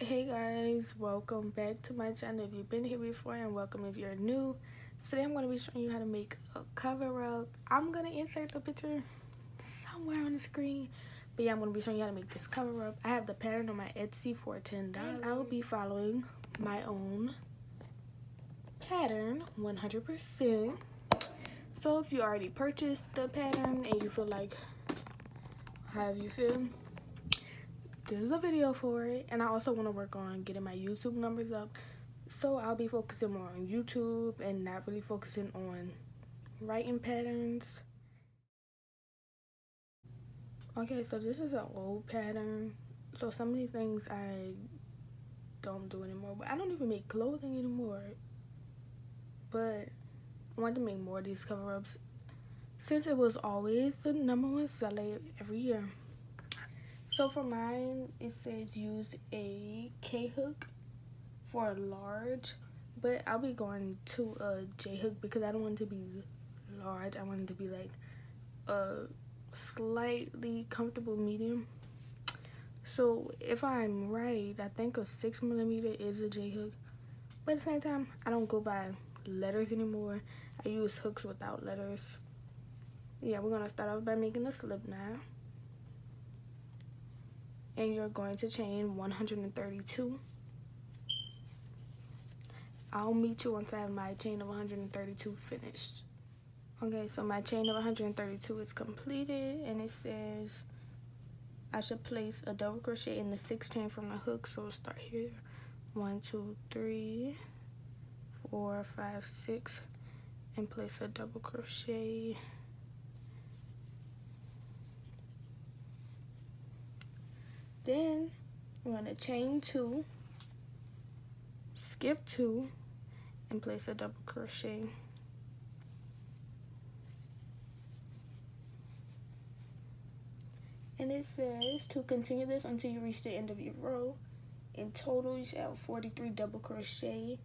Hey guys, welcome back to my channel if you've been here before, and welcome if you're new. Today I'm going to be showing you how to make a cover up. I'm going to insert the picture somewhere on the screen, but yeah, I'm going to be showing you how to make this cover up. I have the pattern on my Etsy for $10. I will be following my own pattern 100%. So if you already purchased the pattern and you feel like however you feel, this is a video for it. And I also want to work on getting my YouTube numbers up, so I'll be focusing more on YouTube and not really focusing on writing patterns. Okay, so this is an old pattern, so some of these things I don't do anymore, but I don't even make clothing anymore. But I want to make more of these cover-ups since it was always the #1 seller every year. So for mine, it says use a K-hook for a large, but I'll be going to a J-hook because I don't want it to be large. I want it to be like a slightly comfortable medium. So if I'm right, I think a 6mm is a J-hook, but at the same time, I don't go by letters anymore. I use hooks without letters. Yeah, we're gonna start off by making a slip knot. And you're going to chain 132. I'll meet you once I have my chain of 132 finished. Okay, so my chain of 132 is completed, and it says I should place a double crochet in the 6th chain from the hook. So we'll start here. 1, 2, 3, 4, 5, 6, and place a double crochet. Then we're going to chain 2, skip 2, and place a double crochet. And it says to continue this until you reach the end of your row. In total, you should have 43 double crochet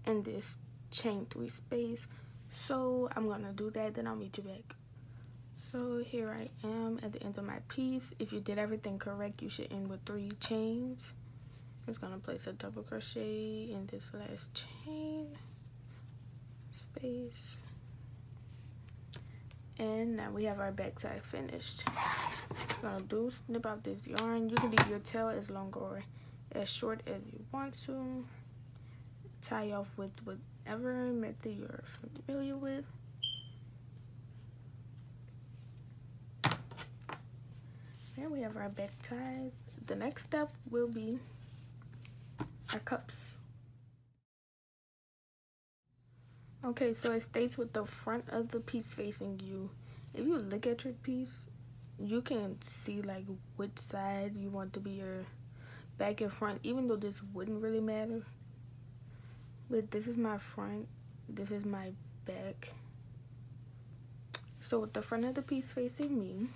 in this chain 3 space. So I'm going to do that, then I'll meet you back. So here I am at the end of my piece. If you did everything correct, you should end with 3 chains. I'm just gonna place a double crochet in this last chain space. And now we have our back tie finished. We're gonna snip out this yarn. You can leave your tail as long or as short as you want to. Tie off with whatever method you're familiar with. Here we have our back ties. The next step will be our cups. Okay, so it states with the front of the piece facing you. If you look at your piece, you can see like which side you want to be your back and front, even though this wouldn't really matter. But this is my front, this is my back. So with the front of the piece facing me,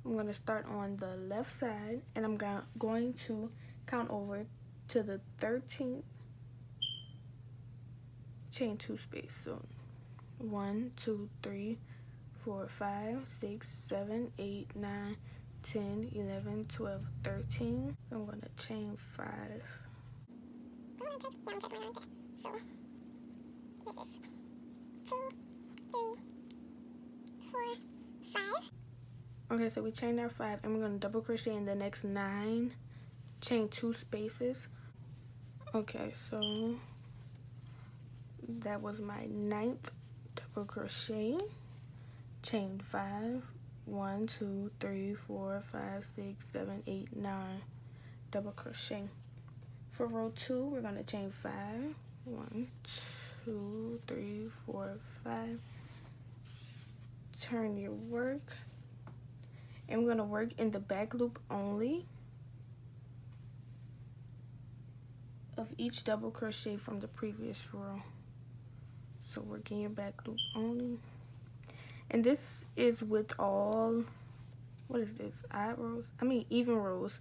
I'm going to start on the left side, and I'm going to count over to the 13th chain 2 space. So 1, 2, 3, 4, 5, 6, 7, 8, 9, 10, 11, 12, 13. I'm going to chain 5. So this is 2, 3, 4, 5. Okay, so we chained our 5, and we're going to double crochet in the next 9 chain 2 spaces. Okay, so that was my 9th double crochet. Chain 5, 1, 2, 3, 4, 5, 6, 7, 8, 9 double crochet. For row 2, we're going to chain 5, 1, 2, 3, 4, 5. Turn your work. And we're going to work in the back loop only of each double crochet from the previous row. So work in your back loop only. And this is with all, what is this, odd rows? I mean even rows.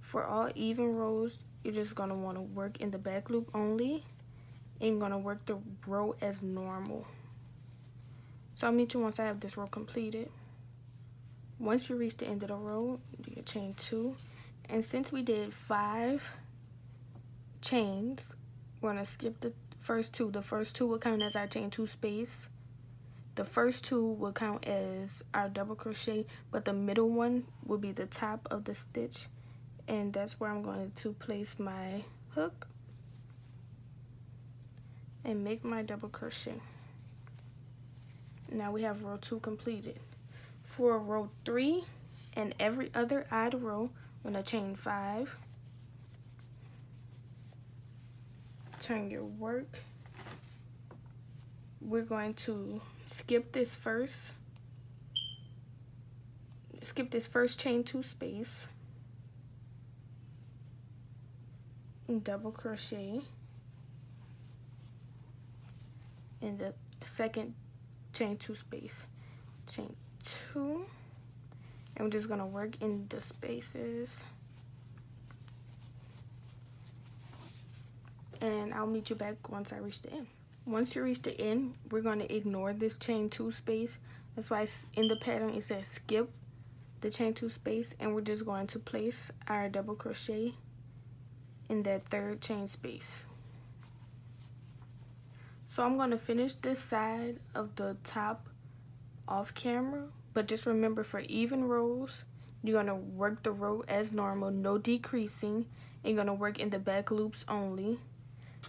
For all even rows, you're just going to want to work in the back loop only, and you're going to work the row as normal. So I'll meet you once I have this row completed. Once you reach the end of the row, do your chain 2, And since we did 5 chains, we're going to skip the first 2. The first 2 will count as our chain 2 space. The first 2 will count as our double crochet, but the middle one will be the top of the stitch, and that's where I'm going to place my hook and make my double crochet. Now we have row 2 completed. For row 3 and every other odd row, I'm going to chain 5, turn your work. We're going to skip this first chain 2 space and double crochet in the second chain 2 space, chain 2, and we're just going to work in the spaces, and I'll meet you back once I reach the end. Once you reach the end, we're going to ignore this chain 2 space. That's why in the pattern it says skip the chain 2 space, and we're just going to place our double crochet in that third chain space. So I'm going to finish this side of the top off camera, but just remember, for even rows, you're going to work the row as normal, no decreasing, and you're going to work in the back loops only,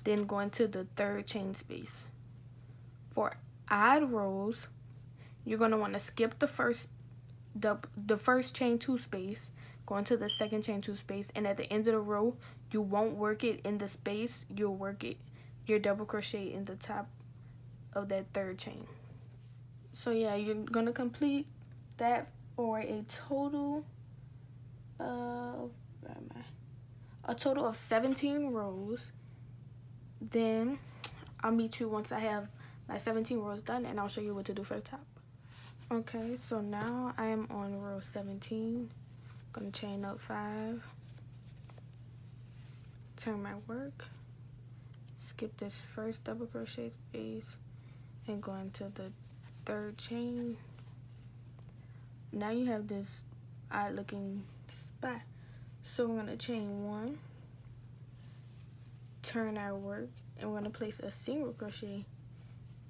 then go into the third chain space. For odd rows, you're going to want to skip the first chain 2 space, go into the second chain 2 space, and at the end of the row, you won't work it in the space, you'll work it your double crochet in the top of that third chain. So yeah, you're going to complete that for a total of 17 rows. Then I'll meet you once I have my 17 rows done, and I'll show you what to do for the top. Okay, so now I am on row 17. I'm gonna chain up 5, turn my work, skip this first double crochet space, and go into the third chain. Now you have this odd looking spot, so we're gonna chain 1, turn our work, and we're going to place a single crochet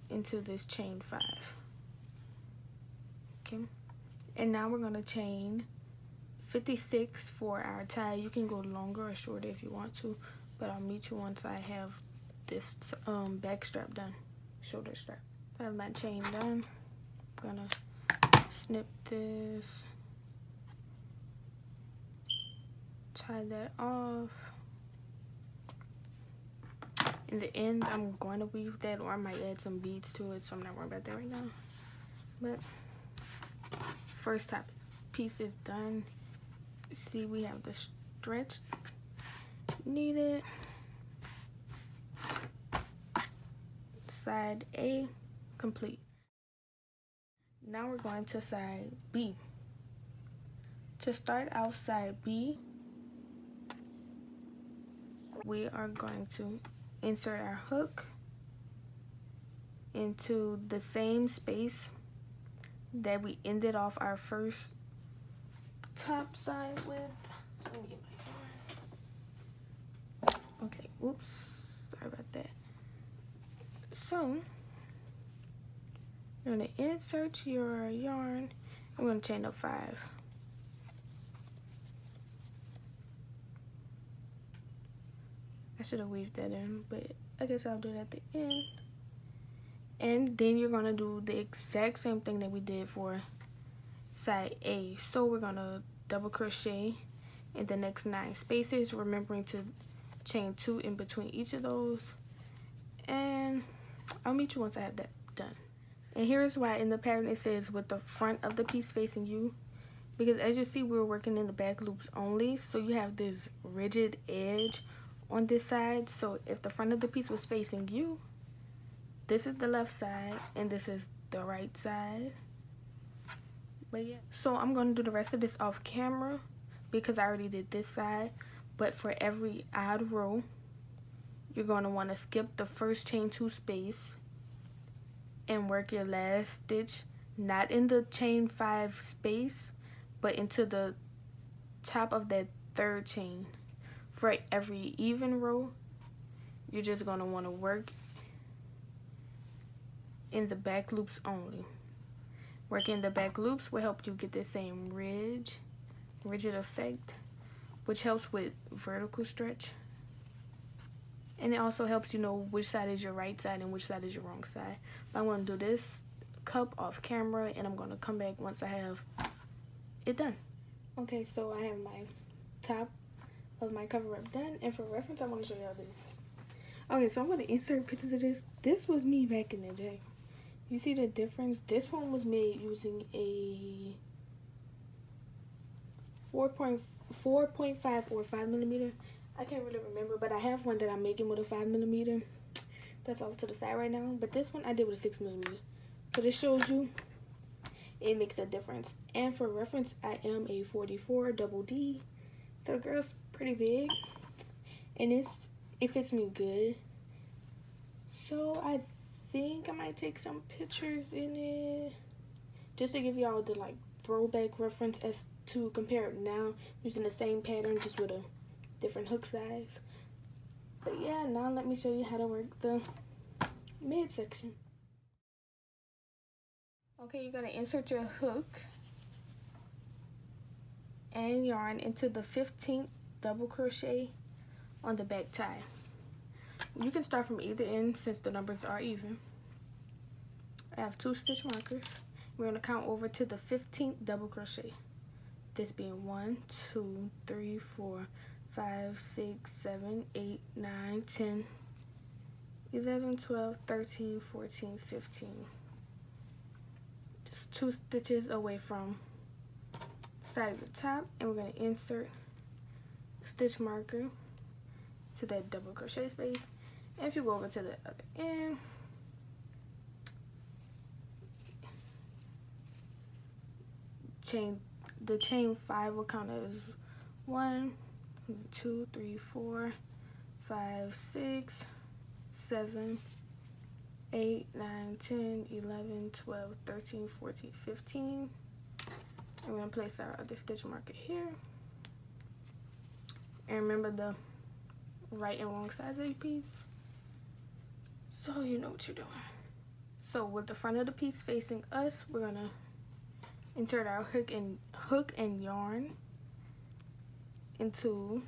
into this chain 5. Okay, and now we're going to chain 56 for our tie. You can go longer or shorter if you want to, but I'll meet you once I have this back strap done, shoulder strap. I have my chain done. I'm gonna snip this, tie that off. In the end, I'm going to weave that, or I might add some beads to it, so I'm not worried about that right now. But first top piece is done. See, we have the stretch needed. Side A complete. Now we're going to side B. To start out side B, we are going to insert our hook into the same space that we ended off our first top side with. Let me get my yarn. Okay, oops, sorry about that. So you're going to insert your yarn. I'm going to chain up 5. I should have weaved that in, but I guess I'll do it at the end. And then you're going to do the exact same thing that we did for side A. So we're going to double crochet in the next 9 spaces, remembering to chain 2 in between each of those. And I'll meet you once I have that done. And here's why in the pattern it says with the front of the piece facing you, because as you see, we're working in the back loops only, so you have this rigid edge on this side. So if the front of the piece was facing you, this is the left side and this is the right side. But yeah, so I'm going to do the rest of this off camera because I already did this side. But for every odd row, you're going to want to skip the first chain 2 space and work your last stitch not in the chain 5 space, but into the top of that third chain. For every even row, you're just going to want to work in the back loops only. Working the back loops will help you get the same rigid effect, which helps with vertical stretch. And it also helps you know which side is your right side and which side is your wrong side. But I'm going to do this cup off camera, and I'm going to come back once I have it done. Okay, so I have my top of my cover up done, and for reference I want to show y'all this. Okay, so I'm going to insert pictures of this. This was me back in the day. You see the difference? This one was made using a 4.5 or 5mm. I can't really remember, but I have one that I'm making with a 5mm. That's off to the side right now. But this one I did with a 6mm. So this shows you it makes a difference. And for reference, I am a 44 double D. So the girl's pretty big. And it fits me good. So I think I might take some pictures in it. Just to give y'all the like throwback reference as to compare it now. Using the same pattern just with a different hook size. But yeah, now let me show you how to work the midsection. Okay, you're gonna insert your hook and yarn into the 15th double crochet on the back tie. You can start from either end since the numbers are even. I have 2 stitch markers. We're gonna count over to the 15th double crochet. This being 1, 2, 3, 4, 5, 6, 7, 8, 9, 10, 11, 12, 13, 14, 15. Just 2 stitches away from side of the top, and we're going to insert a stitch marker to that double crochet space. And if you go over to the other end, the chain 5 will count as 1, 2, 3, 4, 5, 6, 7, 8, 9, 10, 11, 12, 13, 14, 15. And we're going to place our other stitch marker here. And remember the right and wrong sides of your piece, so you know what you're doing. So with the front of the piece facing us, we're going to insert our hook and yarn into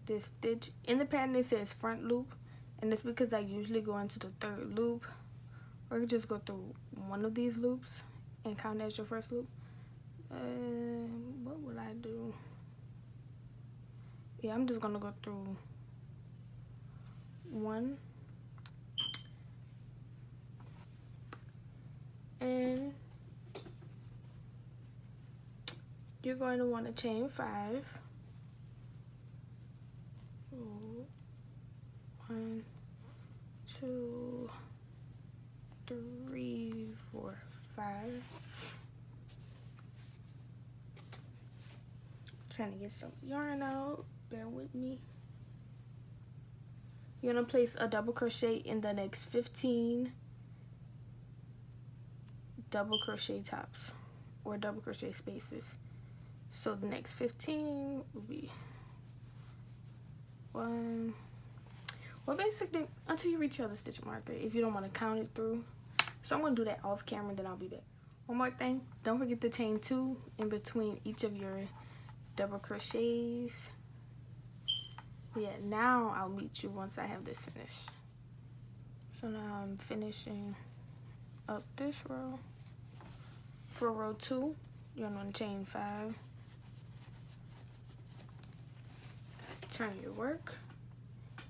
this stitch. In the pattern it says front loop, and it's because I usually go into the 3rd loop, or you can just go through one of these loops and count as your first loop. What will I do? Yeah, I'm just gonna go through 1, and you're going to want to chain 5. 1, 2, 3, 4, 5. Trying to get some yarn out, bear with me. You're gonna place a double crochet in the next 15 double crochet tops or double crochet spaces. So the next 15 will be 1. Well, basically until you reach your other stitch marker, if you don't want to count it through. So I'm gonna do that off camera, then I'll be back. One more thing, don't forget to chain 2 in between each of your double crochets. Yeah, now I'll meet you once I have this finished. So now I'm finishing up this row. For row 2, you're gonna chain 5. Turn your work,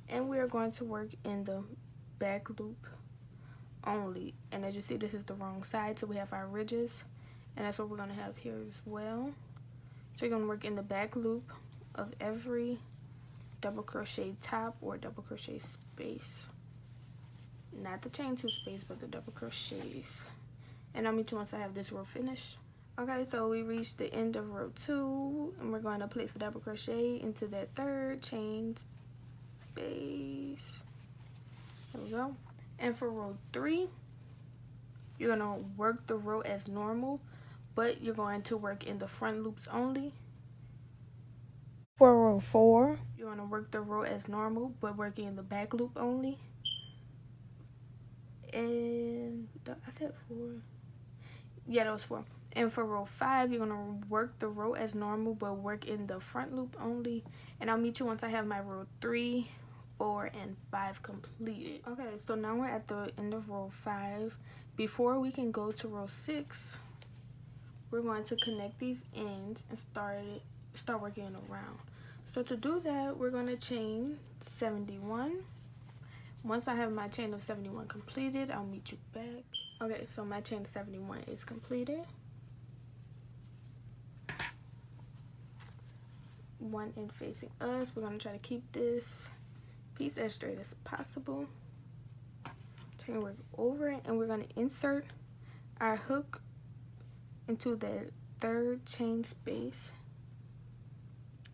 and we are going to work in the back loop only. And as you see, this is the wrong side, so we have our ridges, and that's what we're gonna have here as well. So you're gonna work in the back loop of every double crochet top or double crochet space, not the chain 2 space, but the double crochets. And I'll meet you once I have this row finished. Okay, so we reached the end of row 2, and we're going to place a double crochet into that 3rd chain space. There we go. And for row 3, you're going to work the row as normal, but you're going to work in the front loops only. For row 4, you're going to work the row as normal, but working in the back loop only. And I said 4. Yeah, that was 4. And for row 5, you're going to work the row as normal, but work in the front loop only. And I'll meet you once I have my row 3, 4, and 5 completed. Okay, so now we're at the end of row 5. Before we can go to row 6, we're going to connect these ends and start working around. So to do that, we're going to chain 71. Once I have my chain of 71 completed, I'll meet you back. Okay, so my chain of 71 is completed. One end facing us. We're going to try to keep this piece as straight as possible. Chain work over it, and we're going to insert our hook into the 3rd chain space.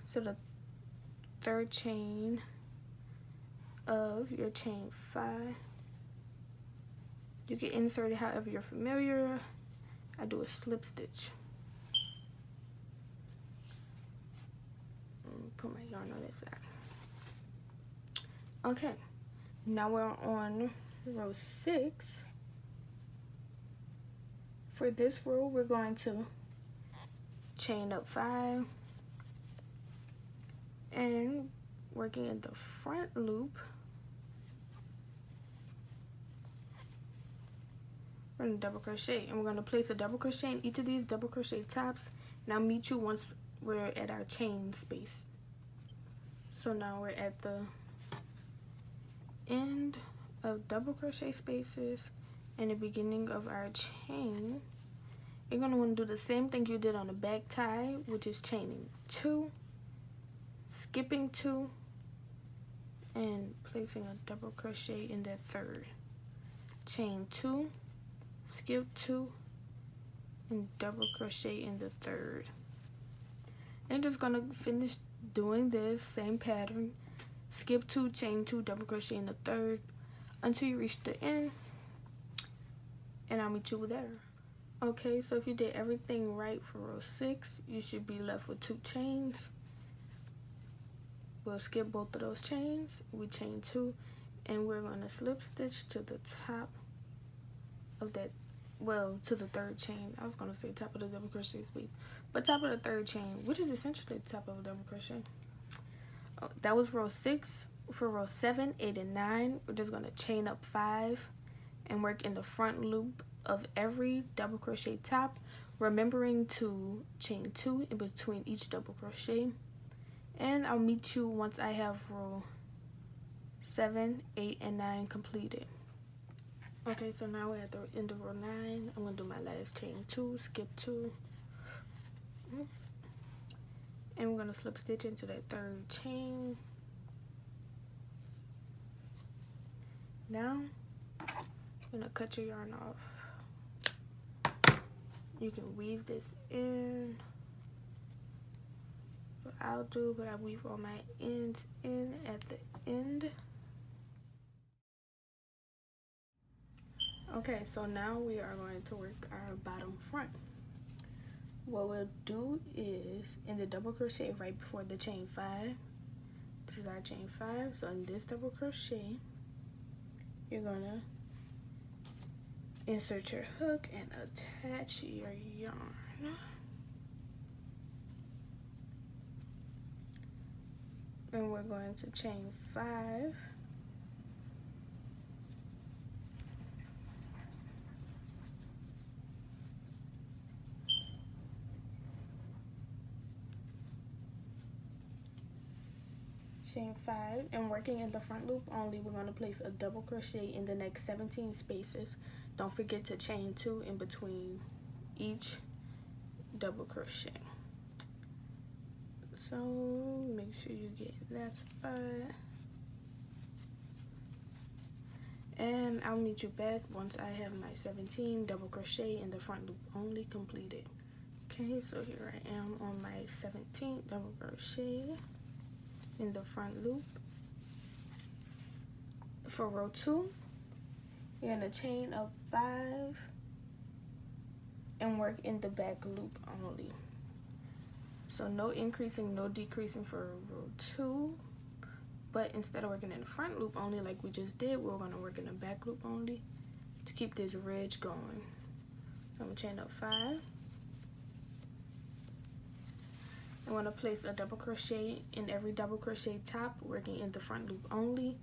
So the 3rd chain of your chain 5. You can insert it however you're familiar. I do a slip stitch. Put my yarn on this side. Okay, now we're on row 6. For this row, we're going to chain up 5 and working in the front loop, we're going to double crochet, and we're going to place a double crochet in each of these double crochet tops, and I'll meet you once we're at our chain space. So now we're at the end of double crochet spaces and the beginning of our chain. You're going to want to do the same thing you did on the back tie, which is chaining 2, skipping 2, and placing a double crochet in that 3rd. Chain 2, skip 2, and double crochet in the 3rd. And just going to finish doing this same pattern, skip 2, chain 2, double crochet in the 3rd until you reach the end, and I'll meet you there. Okay, so if you did everything right for row 6, you should be left with 2 chains. We'll skip both of those chains, we chain 2, and we're going to slip stitch to the top of that, well, to the 3rd chain. I was going to say top of the double crochet space, but top of the 3rd chain, which is essentially the top of a double crochet. Oh, that was row 6. For row 7, 8, and 9, we're just going to chain up 5 and work in the front loop of every double crochet top, remembering to chain 2 in between each double crochet. And I'll meet you once I have row 7, 8, and 9 completed. Okay, so now we're at the end of row 9. I'm going to do my last chain 2, skip 2, and we're going to slip stitch into that 3rd chain. Now, I'm going to cut your yarn off. You can weave this in. What I'll do, but I weave all my ends in at the end. Okay, so now we are going to work our bottom front. What we'll do is in the double crochet right before the chain 5, this is our chain 5, so in this double crochet, you're gonna insert your hook and attach your yarn. And we're going to chain 5. Chain 5, and working in the front loop only, we're going to place a double crochet in the next 17 spaces. Don't forget to chain 2 in between each double crochet. So make sure you get that spot, and I'll meet you back once I have my 17 double crochet in the front loop only completed. Okay, so here I am on my 17th double crochet in the front loop. For row 2, you're going to chain up 5 and work in the back loop only. So no increasing, no decreasing for row 2. But instead of working in the front loop only like we just did, we're going to work in the back loop only to keep this ridge going. So I'm going to chain up 5. I want to place a double crochet in every double crochet top, working in the front loop only.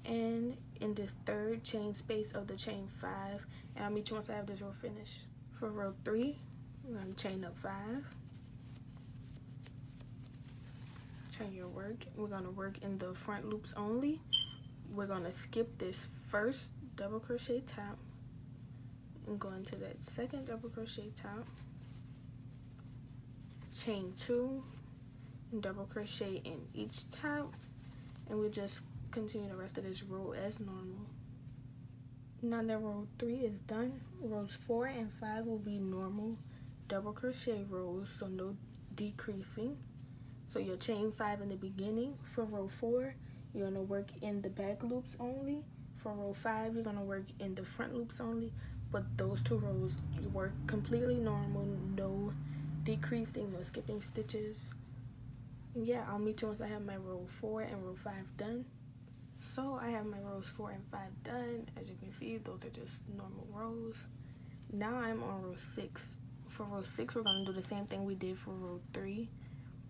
And in this third chain space of the chain 5, and I'll meet you once I have this row finished. For row 3, we're going to chain up 5. Turn your work. We're going to work in the front loops only. We're going to skip this first double crochet top and go into that second double crochet top, chain 2 and double crochet in each top, and we'll just continue the rest of this row as normal. Now that row 3 is done, rows 4 and 5 will be normal double crochet rows, so no decreasing. So you'll chain 5 in the beginning. For row 4, you're going to work in the back loops only. For row 5, you're going to work in the front loops only. But those 2 rows, you work completely normal, no decreasing, no skipping stitches. And yeah, I'll meet you once I have my row 4 and row 5 done. So I have my rows 4 and 5 done. As you can see, those are just normal rows. Now I'm on row 6. For row 6, we're going to do the same thing we did for row 3,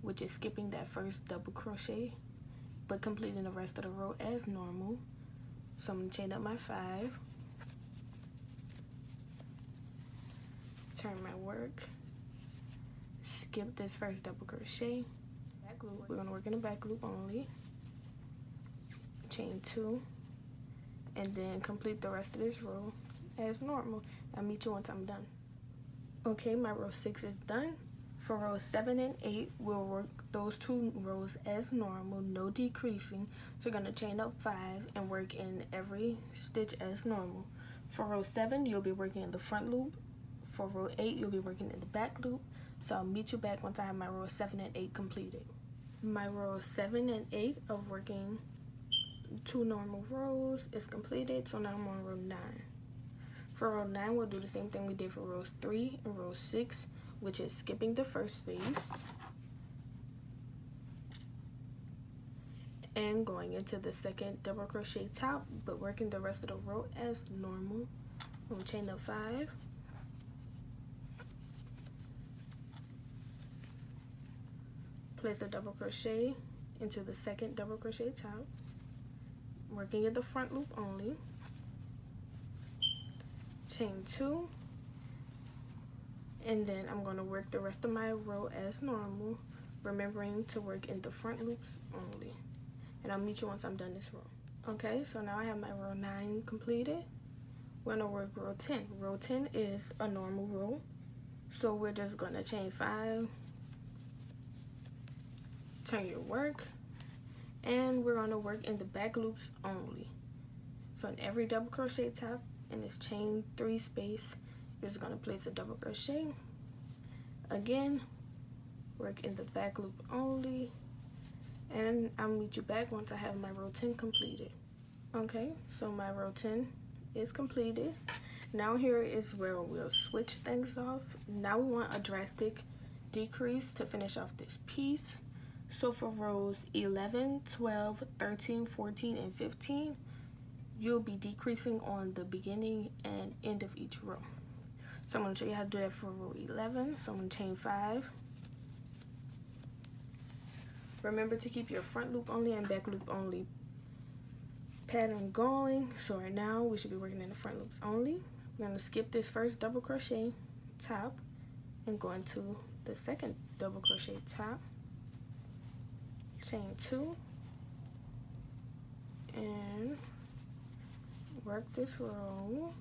which is skipping that first double crochet, but completing the rest of the row as normal. So I'm going to chain up my 5, turn my work, skip this first double crochet, back loop. We're going to work in the back loop only, chain 2, and then complete the rest of this row as normal. I'll meet you once I'm done. Okay, my row 6 is done. For rows 7 and 8, we'll work those 2 rows as normal, no decreasing. So you're going to chain up 5 and work in every stitch as normal. For row 7, you'll be working in the front loop. For row 8, you'll be working in the back loop. So I'll meet you back once I have my row 7 and 8 completed. My row 7 and 8 of working 2 normal rows is completed, so now I'm on row 9. For row 9, we'll do the same thing we did for rows 3 and row 6, which is skipping the first space and going into the second double crochet top, but working the rest of the row as normal. We'll chain up 5, place a double crochet into the second double crochet top, working in the front loop only, chain 2, and then I'm going to work the rest of my row as normal, remembering to work in the front loops only. And I'll meet you once I'm done this row. Okay, so now I have my row 9 completed. We're going to work row 10. Row 10 is a normal row, so we're just going to chain 5, turn your work, and we're going to work in the back loops only. So in every double crochet top in this chain 3 space, you're just going to place a double crochet. Again, work in the back loop only, and I'll meet you back once I have my row 10 completed. Okay, so my row 10 is completed. Now here is where we'll switch things off. Now we want a drastic decrease to finish off this piece. So for rows 11, 12, 13, 14, and 15, you'll be decreasing on the beginning and end of each row. So I'm going to show you how to do that for row 11. So I'm going to chain 5. Remember to keep your front loop only and back loop only pattern going. So right now we should be working in the front loops only. We're going to skip this first double crochet top and go into the second double crochet top, chain 2, and work this row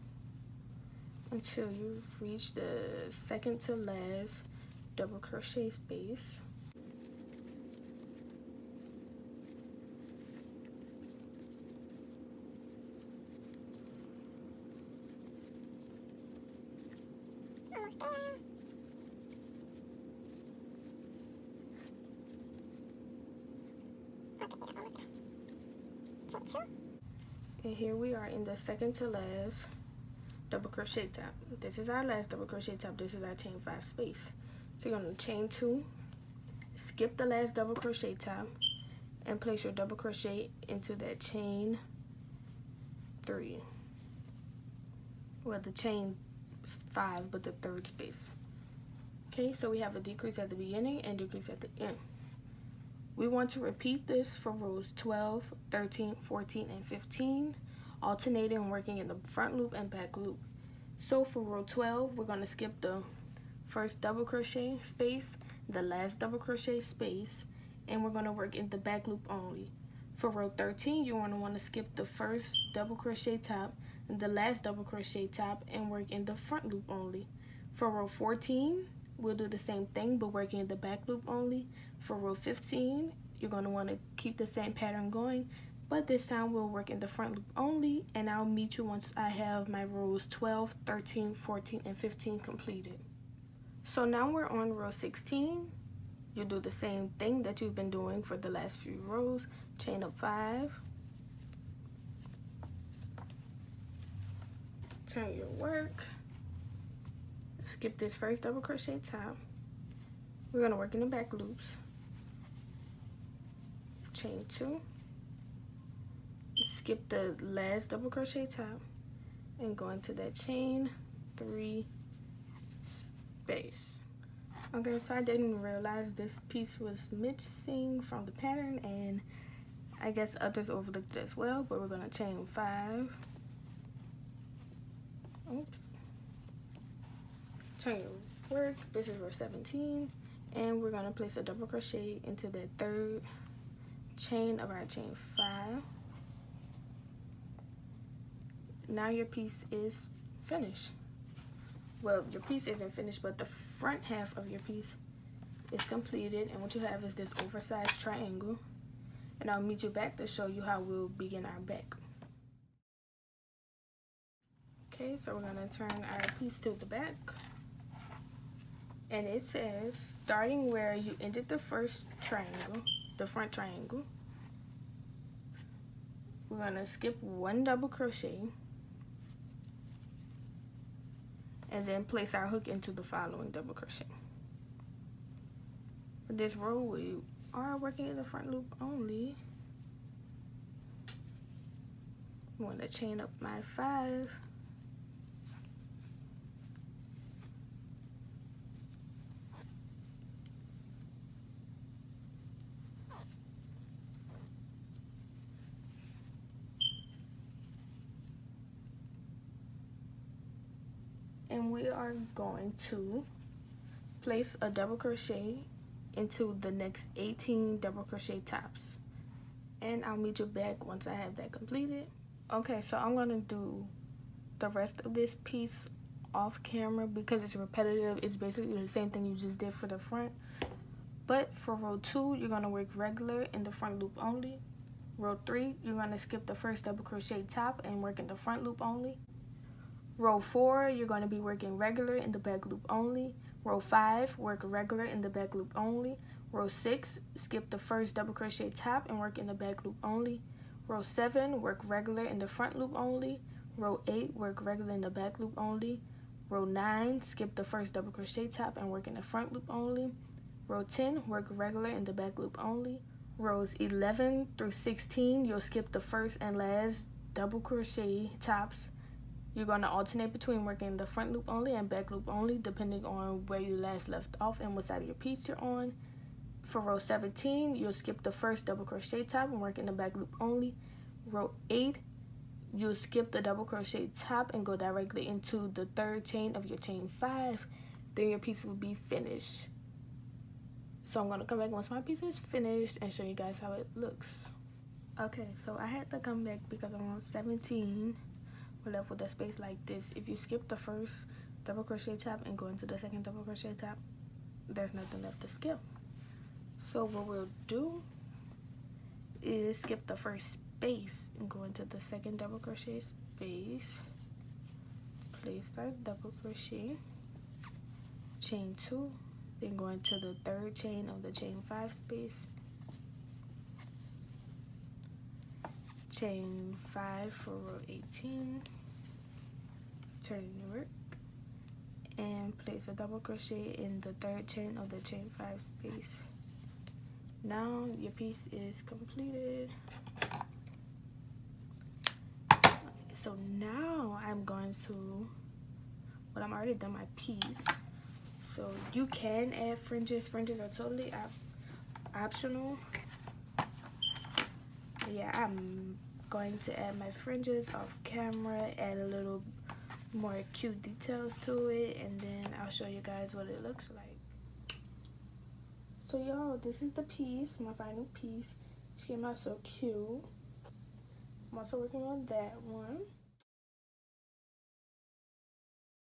until you reach the second to last double crochet space. And here we are in the second to last double crochet top. This is our last double crochet top. This is our chain 5 space. So you're going to chain 2 skip the last double crochet top and place your double crochet into that chain 3. Well, the chain 5, but the third space. Okay, so we have a decrease at the beginning and decrease at the end. We want to repeat this for rows 12, 13, 14, and 15, alternating and working in the front loop and back loop. So for row 12, we're going to skip the first double crochet space, the last double crochet space, and we're going to work in the back loop only. For row 13, you're going to want to skip the first double crochet top and the last double crochet top and work in the front loop only. For row 14, we'll do the same thing but working in the back loop only. For row 15, you're going to want to keep the same pattern going, but this time we'll work in the front loop only, and I'll meet you once I have my rows 12, 13, 14, and 15 completed. So now we're on row 16. You do the same thing that you've been doing for the last few rows. Chain up 5. Turn your work. Skip this first double crochet top. We're going to work in the back loops. Chain 2. Skip the last double crochet top and go into that chain 3 space. Okay, so I didn't realize this piece was missing from the pattern, and I guess others overlooked it as well, but we're going to chain 5. Oops. Turn your work. This is row 17, and we're going to place a double crochet into the third chain of our chain 5. Now your piece is finished. Well, your piece isn't finished, but the front half of your piece is completed, and what you have is this oversized triangle, and I'll meet you back to show you how we'll begin our back. Okay, so we're going to turn our piece to the back, and it says starting where you ended the first triangle, the front triangle, we're going to skip 1 double crochet and then place our hook into the following double crochet. For this row, we are working in the front loop only. I'm going to chain up my 5. And we are going to place a double crochet into the next 18 double crochet tops, and I'll meet you back once I have that completed. Okay, so I'm going to do the rest of this piece off camera because it's repetitive. It's basically the same thing you just did for the front, but for row 2 you're going to work regular in the front loop only. Row 3 you're going to skip the first double crochet top and work in the front loop only. Row 4, you're going to be working regular in the back loop only. Row 5, work regular in the back loop only. Row 6, skip the first double crochet top and work in the back loop only. Row 7, work regular in the front loop only. Row 8, work regular in the back loop only. Row 9, skip the first double crochet top and work in the front loop only. Row 10, work regular in the back loop only. Rows 11 through 16, you'll skip the first and last double crochet tops. You're going to alternate between working the front loop only and back loop only, depending on where you last left off and what side of your piece you're on. For row 17, you'll skip the first double crochet top and work in the back loop only. Row 8, you'll skip the double crochet top and go directly into the third chain of your chain 5. Then your piece will be finished. So I'm going to come back once my piece is finished and show you guys how it looks. Okay, so I had to come back because I'm on 17. We're left with a space like this. If you skip the first double crochet top and go into the second double crochet top, there's nothing left to skip. So what we'll do is skip the first space and go into the second double crochet space, place our double crochet, chain 2, then go into the third chain of the chain 5 space, chain 5 for row 18, turn your work, and place a double crochet in the third chain of the chain 5 space, Now your piece is completed. So now I'm going to, well, I'm already done my piece. So you can add fringes. Fringes are totally optional. Yeah, I'm going to add my fringes off camera, add a little more cute details to it, and then I'll show you guys what it looks like. So y'all, this is the piece, my final piece. She came out so cute. I'm also working on that one.